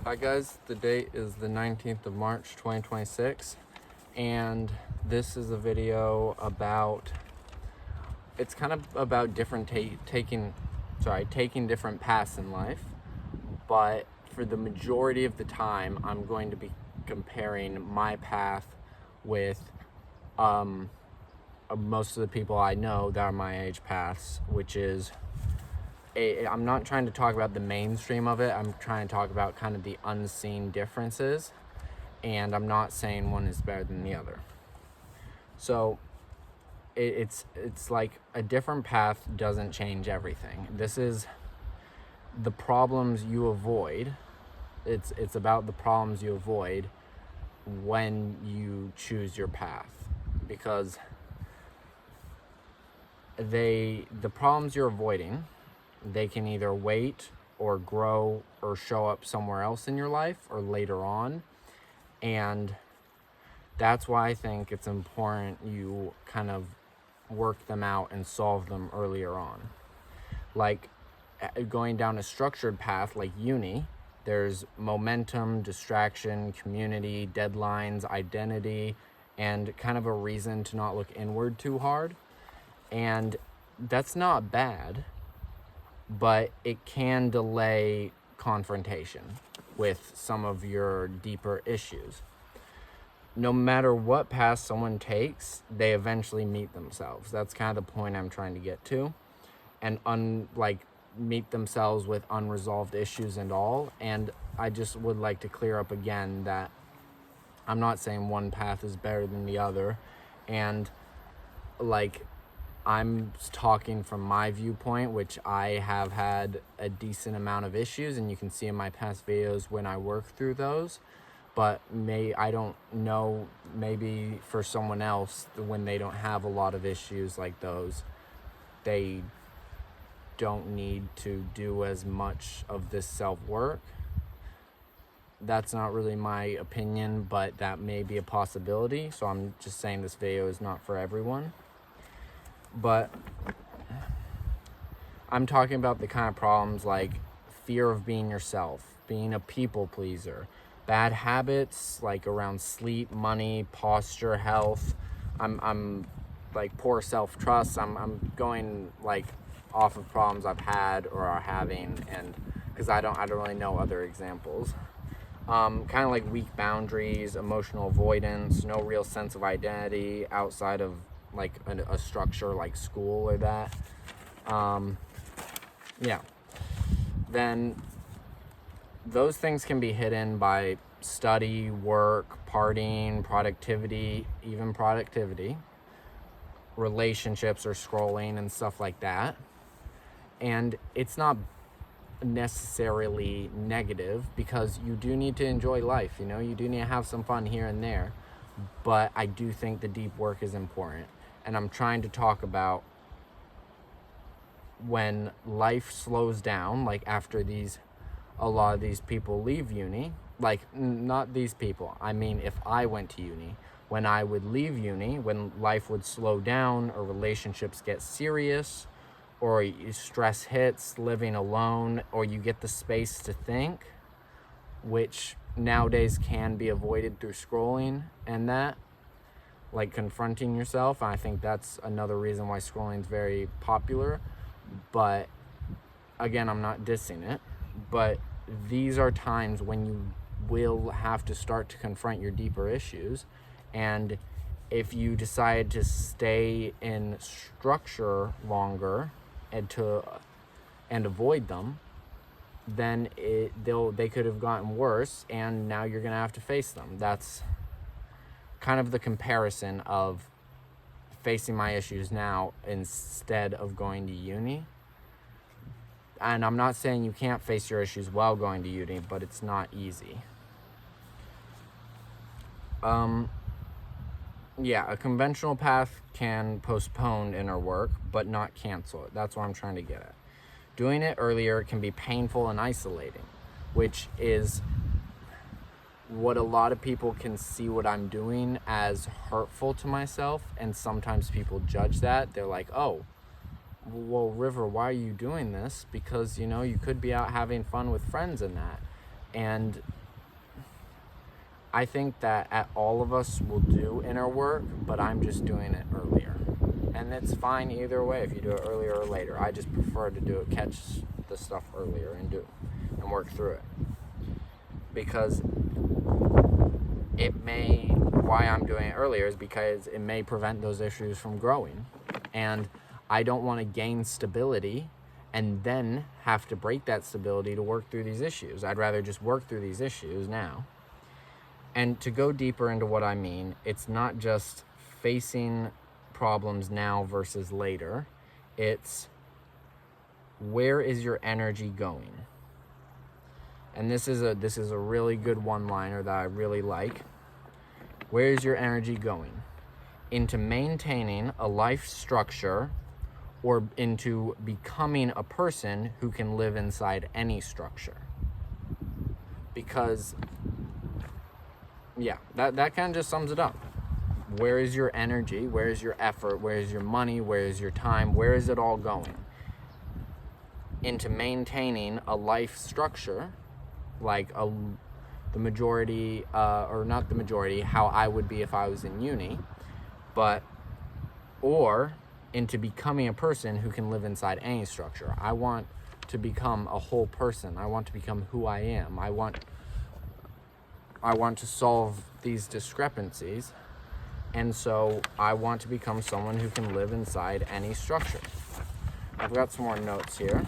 Hi guys, the date is the 19th of March 2026, and this is a video about, it's kind of about different taking different paths in life, but for the majority of the time I'm going to be comparing my path with most of the people I know that are my age paths, which is I'm not trying to talk about the mainstream of it. I'm trying to talk about kind of the unseen differences, and I'm not saying one is better than the other. So it's like a different path doesn't change everything. This is the problems you avoid. It's about the problems you avoid when you choose your path, because the problems you're avoiding, they can either wait or grow or show up somewhere else in your life or later on. And that's why I think it's important you kind of work them out and solve them earlier on. Like going down a structured path like uni, there's momentum, distraction, community, deadlines, identity, and kind of a reason to not look inward too hard. And that's not bad, but it can delay confrontation with some of your deeper issues. No matter what path someone takes, they eventually meet themselves. That's kind of the point I'm trying to get to. And meet themselves with unresolved issues and all. And I just would like to clear up again that I'm not saying one path is better than the other. And I'm talking from my viewpoint, which I have had a decent amount of issues, and you can see in my past videos when I work through those. But I don't know, maybe for someone else, when they don't have a lot of issues like those, they don't need to do as much of this self-work. That's not really my opinion, but that may be a possibility. So I'm just saying this video is not for everyone. But I'm talking about the kind of problems like fear of being yourself, being a people pleaser, bad habits like around sleep, money, posture, health. I'm like poor self-trust. I'm going like off of problems I've had or are having, and because I don't really know other examples. Kind of like weak boundaries, emotional avoidance, no real sense of identity outside of like a structure like school or that. Then those things can be hidden by study, work, partying, productivity, relationships or scrolling and stuff like that. And it's not necessarily negative, because you do need to enjoy life, you do need to have some fun here and there. But I do think the deep work is important. And I'm trying to talk about when life slows down, like after a lot of these people leave uni, like not these people, I mean if I went to uni, when I would leave uni, when life would slow down or relationships get serious or stress hits, living alone, or you get the space to think, which nowadays can be avoided through scrolling and that, like confronting yourself. And I think that's another reason why scrolling is very popular. But again, I'm not dissing it, but these are times when you will have to start to confront your deeper issues. And if you decide to stay in structure longer and avoid them, then they could have gotten worse, and now you're gonna have to face them. That's kind of the comparison of facing my issues now instead of going to uni. And I'm not saying you can't face your issues while going to uni, but it's not easy. A conventional path can postpone inner work, but not cancel it. That's what I'm trying to get at. Doing it earlier can be painful and isolating, which is what a lot of people can see what I'm doing as hurtful to myself. And sometimes people judge that. They're like, oh, well, River, why are you doing this? Because, you could be out having fun with friends and that. And I think that all of us will do inner work, but I'm just doing it earlier. And it's fine either way if you do it earlier or later. I just prefer to do it, catch the stuff earlier and work through it. Because why I'm doing it earlier is because it may prevent those issues from growing. And I don't want to gain stability and then have to break that stability to work through these issues. I'd rather just work through these issues now. And to go deeper into what I mean, it's not just facing problems now versus later. It's where is your energy going? And this is a really good one-liner that I really like. Where is your energy going? Into maintaining a life structure or into becoming a person who can live inside any structure? Because that kind of just sums it up. Where is your energy? Where is your effort? Where is your money? Where is your time? Where is it all going? Into maintaining a life structure, like the majority, or not the majority, how I would be if I was in uni, or into becoming a person who can live inside any structure. I want to become a whole person. I want to become who I am. I want to solve these discrepancies, and so I want to become someone who can live inside any structure. I've got some more notes here.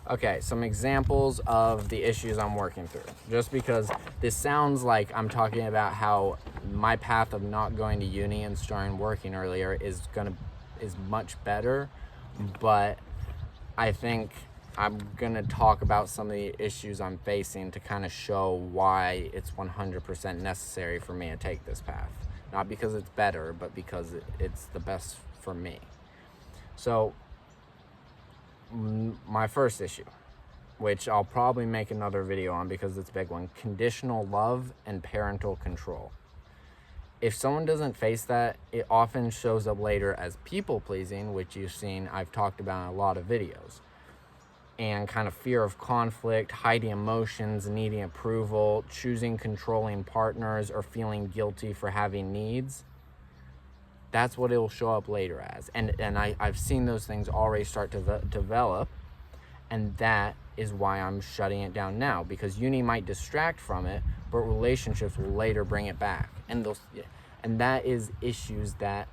Okay, some examples of the issues I'm working through. Just because this sounds like I'm talking about how my path of not going to uni and starting working earlier is much better, but I think I'm gonna talk about some of the issues I'm facing to kind of show why it's 100% necessary for me to take this path. Not because it's better, but because it's the best for me. So, my first issue, which I'll probably make another video on because it's a big one: conditional love and parental control. If someone doesn't face that, it often shows up later as people pleasing, which you've seen I've talked about in a lot of videos, and kind of fear of conflict, hiding emotions, needing approval, choosing controlling partners, or feeling guilty for having needs. That's what it'll show up later as. And I've seen those things already start to develop, and that is why I'm shutting it down now, because uni might distract from it, but relationships will later bring it back. And that is issues that,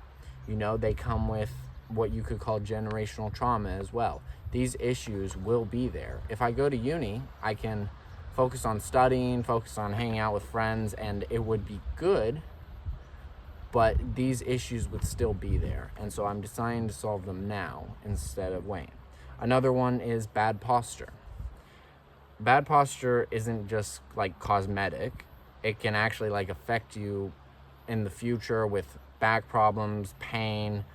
they come with what you could call generational trauma as well. These issues will be there. If I go to uni, I can focus on studying, focus on hanging out with friends, and it would be good, but these issues would still be there. And so I'm deciding to solve them now instead of waiting. Another one is bad posture. Bad posture isn't just like cosmetic. It can actually affect you in the future with back problems, pain,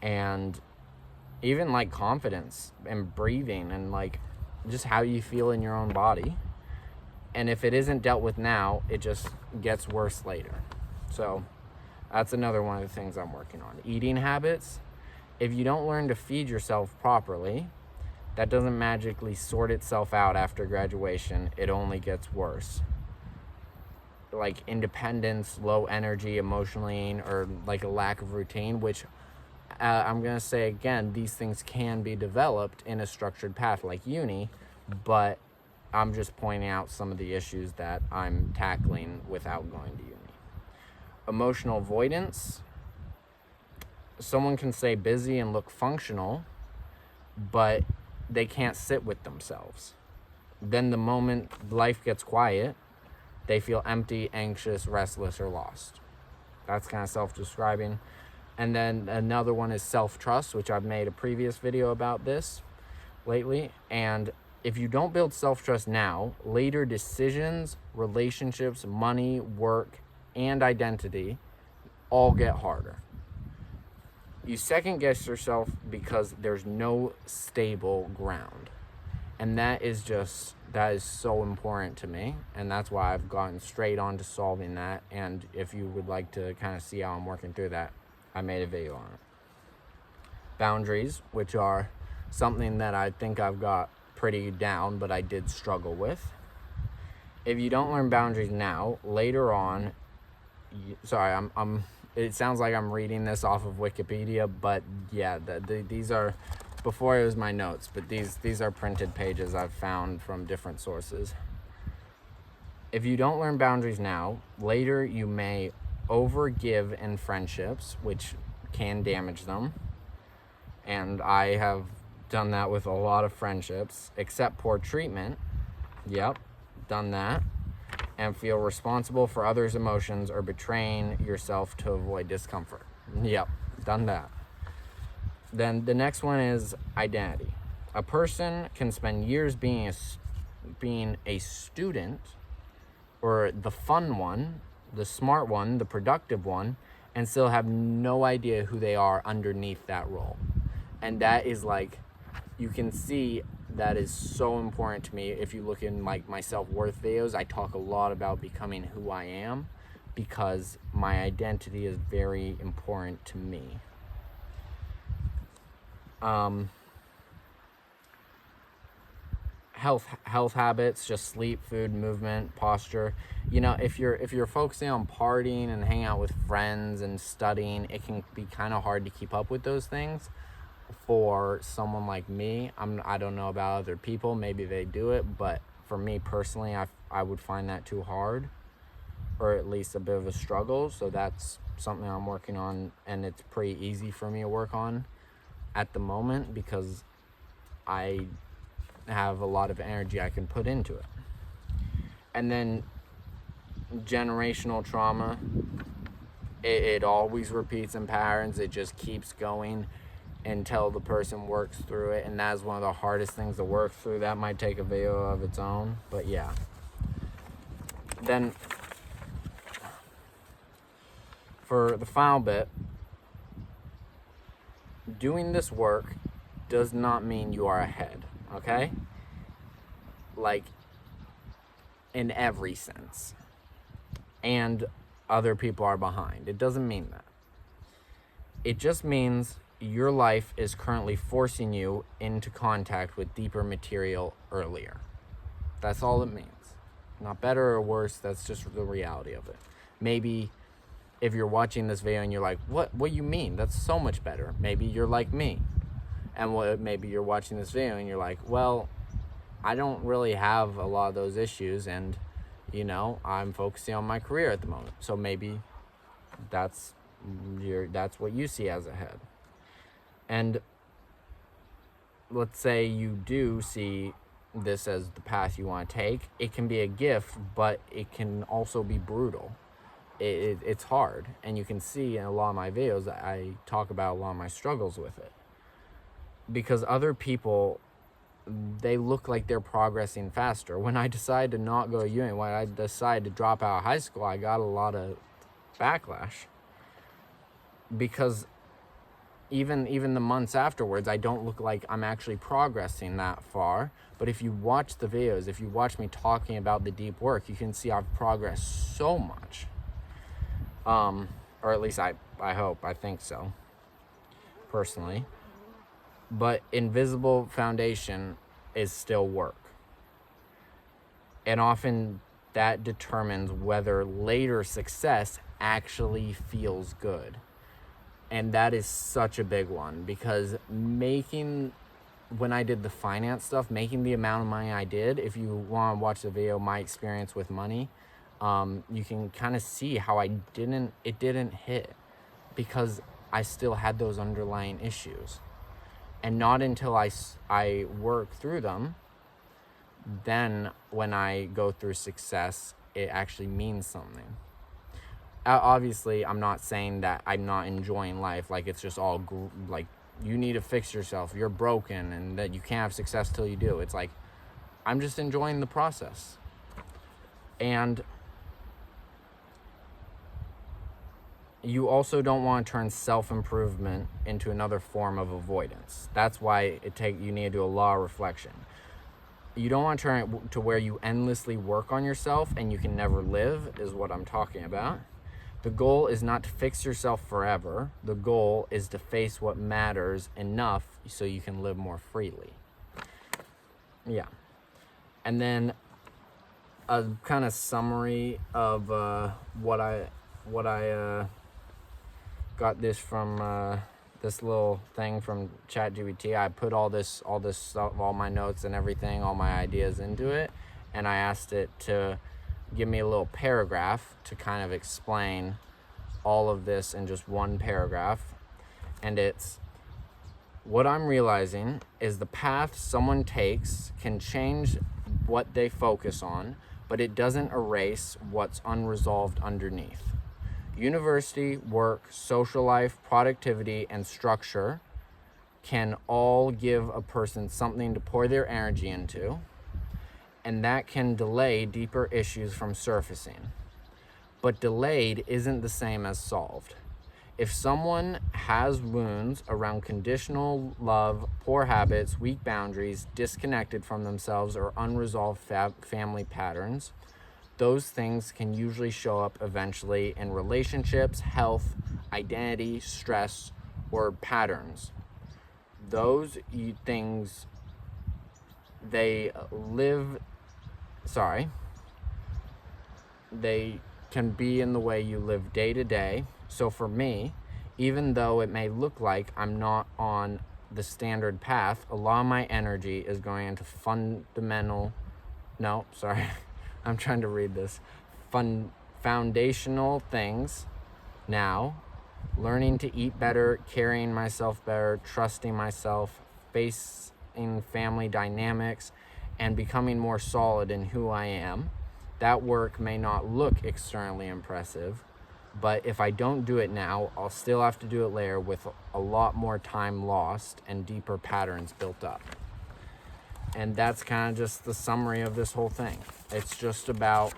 and even confidence and breathing and just how you feel in your own body. And if it isn't dealt with now, it just gets worse later. So that's another one of the things I'm working on. Eating habits. If you don't learn to feed yourself properly, that doesn't magically sort itself out after graduation. It only gets worse. Independence, low energy emotionally, or a lack of routine, which I'm going to say again, these things can be developed in a structured path like uni, but I'm just pointing out some of the issues that I'm tackling without going to uni. Emotional avoidance. Someone can stay busy and look functional, but they can't sit with themselves. Then the moment life gets quiet, they feel empty, anxious, restless, or lost. That's kind of self-describing. And then another one is self-trust, which I've made a previous video about this lately. And if you don't build self-trust now, later decisions, relationships, money, work, and identity all get harder. You second guess yourself because there's no stable ground. And that is so important to me. And that's why I've gotten straight on to solving that. And if you would like to kind of see how I'm working through that, I made a video on it. boundaries, which are something that I think I've got pretty down, but I did struggle with. If you don't learn boundaries now, later on, it sounds like I'm reading this off of Wikipedia, but yeah, these are, before it was my notes, but these are printed pages I've found from different sources. If you don't learn boundaries now, later you may overgive in friendships, which can damage them. And I have done that with a lot of friendships. Accept poor treatment. Yep, done that. And feel responsible for others' emotions or betraying yourself to avoid discomfort. Yep, done that. Then the next one is identity. A person can spend years being a student, or the fun one, the smart one, the productive one, and still have no idea who they are underneath that role. And that is like, you can see that is so important to me. If you look in like my self-worth videos, I talk a lot about becoming who I am, because my identity is very important to me. Health habits, just sleep, food, movement, posture. You know, if you're focusing on partying and hanging out with friends and studying, it can be kind of hard to keep up with those things. For someone like me, I don't know about other people, maybe they do it, but for me personally, I would find that too hard, or at least a bit of a struggle. So that's something I'm working on, and it's pretty easy for me to work on at the moment because I have a lot of energy I can put into it. And then generational trauma, it always repeats in patterns. It just keeps going until the person works through it, and that's one of the hardest things to work through. That might take a video of its own, but yeah. Then for the final bit, doing this work does not mean you are ahead, okay? Like, in every sense. And other people are behind. It doesn't mean that. It just means your life is currently forcing you into contact with deeper material earlier. That's all it means. Not better or worse, that's just the reality of it. Maybe if you're watching this video and you're like, what you mean? That's so much better. Maybe you're like me. And maybe you're watching this video and you're like, well, I don't really have a lot of those issues, and you know, I'm focusing on my career at the moment. So maybe that's what you see as ahead. And let's say you do see this as the path you want to take. It can be a gift, but it can also be brutal. It's hard. And you can see in a lot of my videos that I talk about a lot of my struggles with it. Because other people, they look like they're progressing faster. When I decided to not go to uni, when I decided to drop out of high school, I got a lot of backlash. Because even the months afterwards, I don't look like I'm actually progressing that far. But if you watch the videos, if you watch me talking about the deep work, you can see I've progressed so much. Or at least I hope, I think so, personally. But invisible foundation is still work. And often that determines whether later success actually feels good. And that is such a big one, because when I did the finance stuff, making the amount of money I did, if you want to watch the video, my experience with money, you can kind of see how it didn't hit, because I still had those underlying issues. And not until I work through them, then when I go through success, it actually means something. Obviously, I'm not saying that I'm not enjoying life, like it's just all like you need to fix yourself, you're broken, and that you can't have success till you do. It's like I'm just enjoying the process. And you also don't want to turn self-improvement into another form of avoidance. That's why you need to do a lot of reflection. You don't want to turn it to where you endlessly work on yourself and you can never live, is what I'm talking about. The goal is not to fix yourself forever. The goal is to face what matters enough so you can live more freely. Yeah. And then a kind of summary of what I got this from this little thing from ChatGPT. I put all this stuff, all my notes and everything, all my ideas into it, and I asked it to give me a little paragraph to kind of explain all of this in just one paragraph. And it's, what I'm realizing is the path someone takes can change what they focus on, but it doesn't erase what's unresolved underneath. University, work, social life, productivity, and structure can all give a person something to pour their energy into, and that can delay deeper issues from surfacing. But delayed isn't the same as solved. If someone has wounds around conditional love, poor habits, weak boundaries, disconnected from themselves, or unresolved family patterns, those things can usually show up eventually in relationships, health, identity, stress, or patterns. Those things, they can be in the way you live day to day. So for me, even though it may look like I'm not on the standard path, a lot of my energy is going into foundational things now, learning to eat better, carrying myself better, trusting myself, facing family dynamics, and becoming more solid in who I am. That work may not look externally impressive, but if I don't do it now, I'll still have to do it later with a lot more time lost and deeper patterns built up. And that's kind of just the summary of this whole thing. It's just about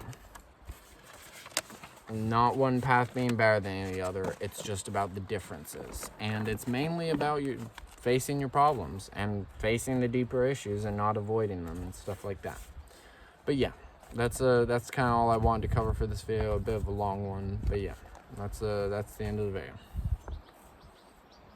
not one path being better than any other. It's just about the differences. And it's mainly about you facing your problems and facing the deeper issues and not avoiding them and stuff like that. But yeah, that's kind of all I wanted to cover for this video. A bit of a long one, but yeah, that's the end of the video.